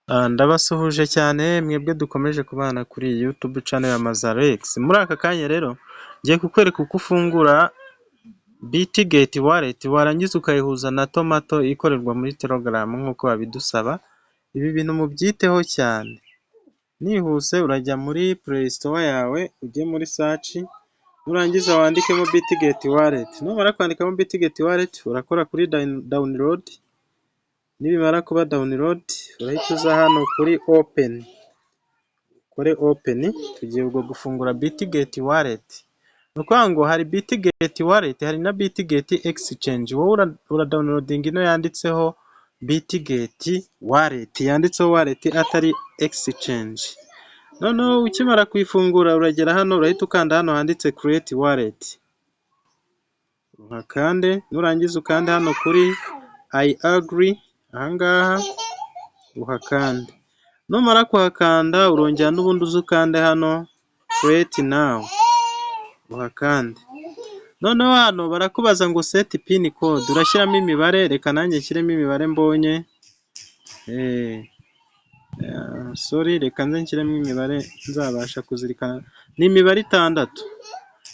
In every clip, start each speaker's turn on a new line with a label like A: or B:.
A: Ndabasuhuje cyane mwebwe dukomeje kubana kuri iyi YouTube channel ya Mazarex. Muri aka kanya rero ngiye kukwereka uko ufungura Bitget wallet warangiza ukayihuza na Tomato ikorerwa muri Telegram nk'uko babidusaba. Ibi bintu mubyiteho cyane. Nihuse urajya muri Play Store yawe, ujye muri search, nurangiza wandikemo Bitget wallet. Numara kwandikamo Bitget wallet urakora kuri download. Nibimara kuba download urahita uza hano kuri open. Kore open tugiye gufungura Bitget wallet. Nukuvuga ngo hari Bitget wallet, hari na Bitget exchange. Wowe uradownloading ino yanditseho Bitget wallet, yanditseho wallet atari exchange. Noneho ukimara kuyifungura uragera hano urahita ukanda hano handitse create wallet. Ukande, nurangiza ukande hano kuri I agree. Ahangaha uhakande. Numara kuhakanda urongera n'ubundi uzukande hano create now. Uhakande. Noneho hano barakubaza ngo set pin code. Urashyiramo imibare, reka nanjye nshyiremo imibare mbonye. Sorry, reka nze nshyiremo imibare nzabasha kuzirikana. Ni imibare 6.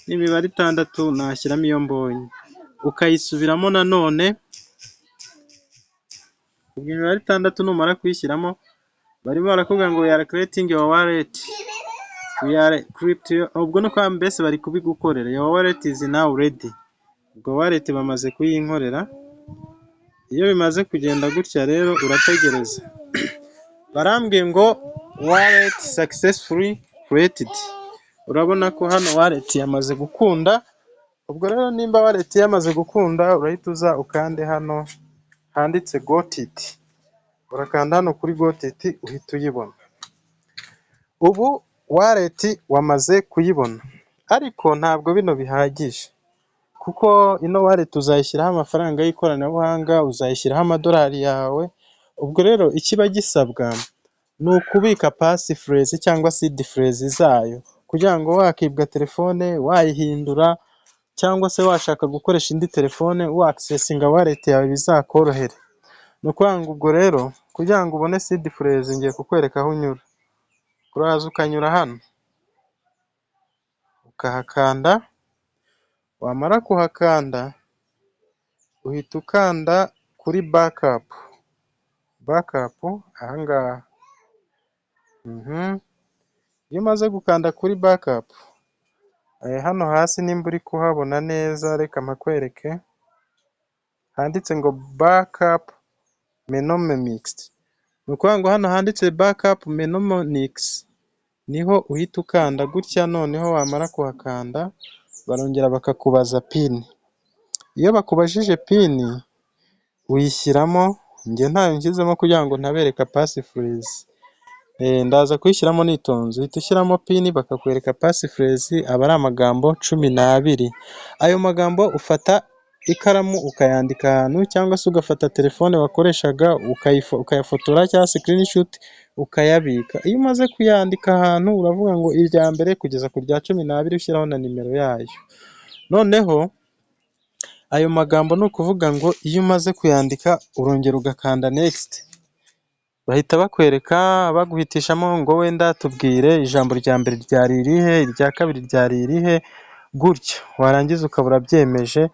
A: Ni imibare 6 nashyiramo iyo mbonye. Ukayisubiramo nanone. Ubwo imibare 6 numara kuyishyiramo barimo barakubwira ngo we are creating your wallet. We are crypto. Ubwo no kwa mbese bari kubigukorera. Your wallet is now ready. Ubwo wallet bamaze kuyinkorera. Iyo bimaze kugenda gutya rero urategereza. Barambwiye ngo wallet successfully created. Urabona ko hano wallet yamaze gukunda. Ubwo rero nimba wallet yamaze gukunda urahita uza ukande hano handitse got it. Urakanda hano kuri got it uhita uyibona. Ubu wallet wamaze kuyibona, ariko ntabwo bino bihagije, kuko ino wallet uzayishyiraho amafaranga y'ikoranabuhanga, uzayishyiraho amadolari yawe. Ubwo rero ikiba gisabwa ni ukubika passphrase cyangwa seed phrase zayo, kugira ngo wakibwa telefone wayihindura cyangwa se washaka gukoresha indi telefone accessinga wallet yawe bizakorohere. Nukuvuga ngo ubwo rero kugira ngo ubone seed phrase ngiye kukwereka aho unyura. Uraza ukanyura hano ukahakanda, wamara kuhakanda uhita ukanda kuri backup. Ahangaha. Iyo umaze gukanda kuri backup, hano hasi nimba uri kuhabona neza, reka mpakwereke, handitse ngo backup mnemonics. Nukuvuga ngo hano handitse backup mnemonics niho uhita ukanda gutya. Noneho wamara kuhakanda barongera bakakubaza pin. Iyo bakubajije pin uyishyiramo. Njye ntayo nshyizemo kugira ngo ntabereka passphrase. Ndaza kuyishyiramo nitonze. Uhita ushyiramo pin bakakwereka passphrase, aba ari amagambo 12. Ayo magambo ufata ikaramu ukayandika ahantu, cyangwa se ugafata telefone wakoreshaga ukayafotora cyangwa screenshot ukayabika. Iyo umaze kuyandika ahantu uravuga ngo irya mbere kugeza ku rya 12 ushyiraho na nimero yayo. Noneho ayo magambo ni ukuvuga ngo iyo umaze kuyandika urongera ugakanda next. Bahita bakwereka baguhitishamo ngo wenda tubwire ijambo rya mbere ryari irihe, irya kabiri ryari irihe, gutyo. Warangiza ukabura byemeje.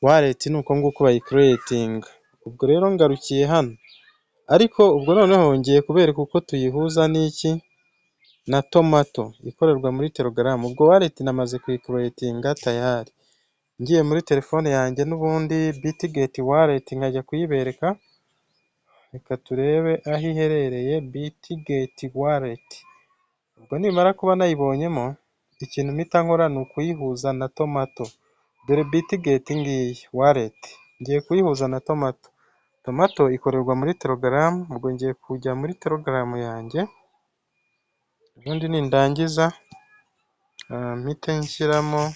A: Wallet nuko nguko bayicreating. Ubwo rero ngarukiye hano, ariko ubwo noneho ngiye kubereka uko tuyihuza n'iki na Tomato ikorerwa muri Telegram. Ubwo wallet namaze kuyicreatinga tayari. Ngiye muri telefone yanjye n'ubundi Bitget wallet nkajya kuyibereka. Reka turebe aho iherereye Bitget wallet. Ubwo nimara kuba nayibonyemo, ikintu mpita nkora ni ukuyihuza na Tomato. Dore Bitget ngiyi wallet ngiye kuyihuza na Tomato. Tomato ikorerwa muri Telegram. Ubwo ngiye kujya muri Telegram yanjye, ubundi nindangiza mpite nshyiramo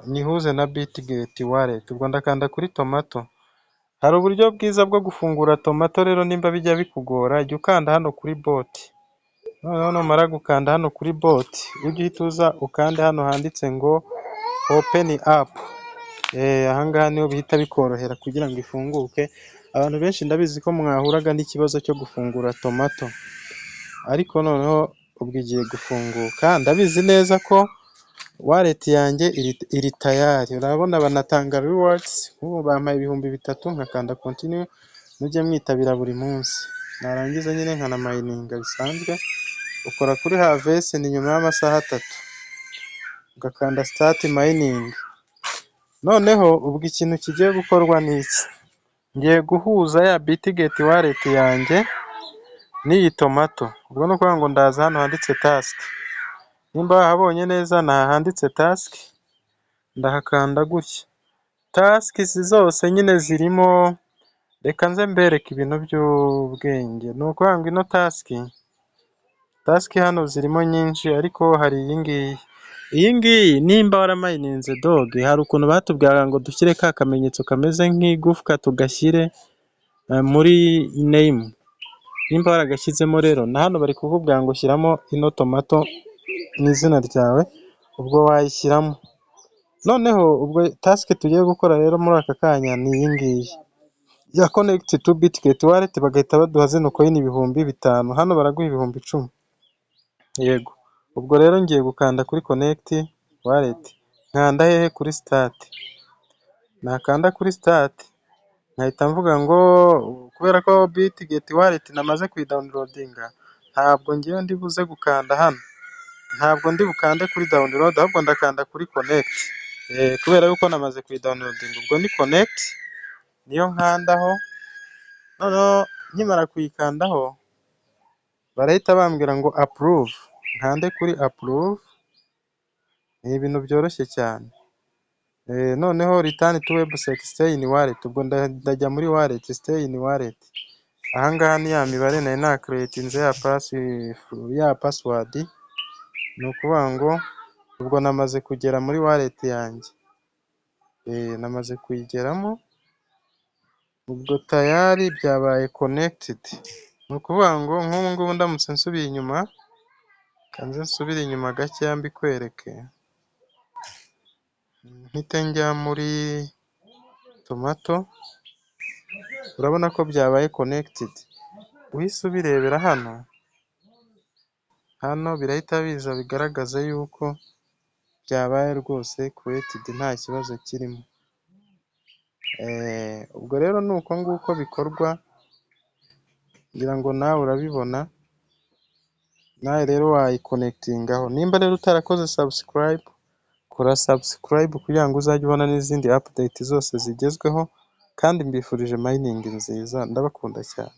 A: nihuze na Bitget wallet. Ubwo ndakanda kuri Tomato. Hari uburyo bwiza bwo gufungura Tomato rero, nimba bijya bikugora jya ukanda hano kuri bot. Noneho numara gukanda hano kuri bot ujye uhita uza ukande hano handitse ngo open up. Ahangaha niho bihita bikorohera kugira ngo ifunguke. abantu benshi ndabizi ko mwahuraga n'ikibazo cyo gufungura tomato, ariko noneho ubwo igiye gufunguka, ndabizi neza ko wallet yanjye iri tayari. Urabona banatanga rewards, nk'ubu bampaye 3,000 nkakanda continue, mujye mwitabira buri munsi. Narangiza nyine nkanamayininga bisanzwe, ukora kuri harvest ni nyuma y'amasaha 3, ugakanda start mining. Noneho ubwo ikintu kigiye gukorwa ni iki: ngiye guhuza ya Bitget wallet yanjye n'iyi tomato. Ubwo ni ukuvuga ngo ndaza hano handitse task, nimba wahabonye neza ni aha handitse task, ndahakanda gutya. Tasks zose nyine zirimo, reka nze mbereke ibintu by'ubwenge. Ni ukuvuga ngo ino task hano zirimo nyinshi, ariko hari iyi ngiyi. Iyi ngiyi nimba waramayininze dog, hari ukuntu batubwiraga ngo dushyire ka kamenyetso kameze nk'igufwa tugashyire muri name. Nimba waragashyizemo rero, na hano bari kukubwira ngo shyiramo ino tomato n'izina ryawe, ubwo wayishyiramo. Noneho ubwo task tugiye gukora rero muri aka kanya ni iyi ngiyi ya connect to Bitget wallet, bagahita baduha zino coin 5,000. Hano baraguha 10,000. Yego, ubwo rero ngiye gukanda kuri connect wallet, nkanda hehe? Kuri start. Nakanda kuri start, nkahita mvuga ngo kubera ko Bitget wallet namaze kuyidownloadinga, ntabwo ngiye ndi buze gukanda hano, ntabwo ndi bukande kuri download, ahubwo ndakanda kuri connect, kubera yuko namaze kuyidownloadinga. Ubwo ni connect niyo nkandaho. Noneho nkimara kuyikandaho, barahita bambwira ngo approve, nkande kuri approve. Ni ibintu byoroshye cyane. Noneho return to website, stay in wallet. Ubwo ndajya muri wallet, stay in wallet. Ahangaha ni ya mibare nari nakreatinze ya password. Ni ukuvuga ngo ubwo namaze kugera muri wallet yanjye, namaze kuyigeramo, ubwo tayari byabaye connected. Ni ukuvuga ngo nk'ubu ngubu ndamutse nsubiye inyuma, kanze nsubire inyuma gakeya mbikwereke, mpite njya muri tomato, urabona ko byabaye connected. Uhise ubirebera hano birahita biza bigaragaza yuko byabaye rwose created, nta kibazo kirimo. Ubwo rero ni uko nguko bikorwa, ngira ngo nawe urabibona. Nawe rero wayiconnectingaho. Nimba rero utarakoze subscribe, kora subscribe kugira ngo uzajye ubona n'izindi update zose zigezweho, kandi mbifurije mining nziza. Ndabakunda cyane.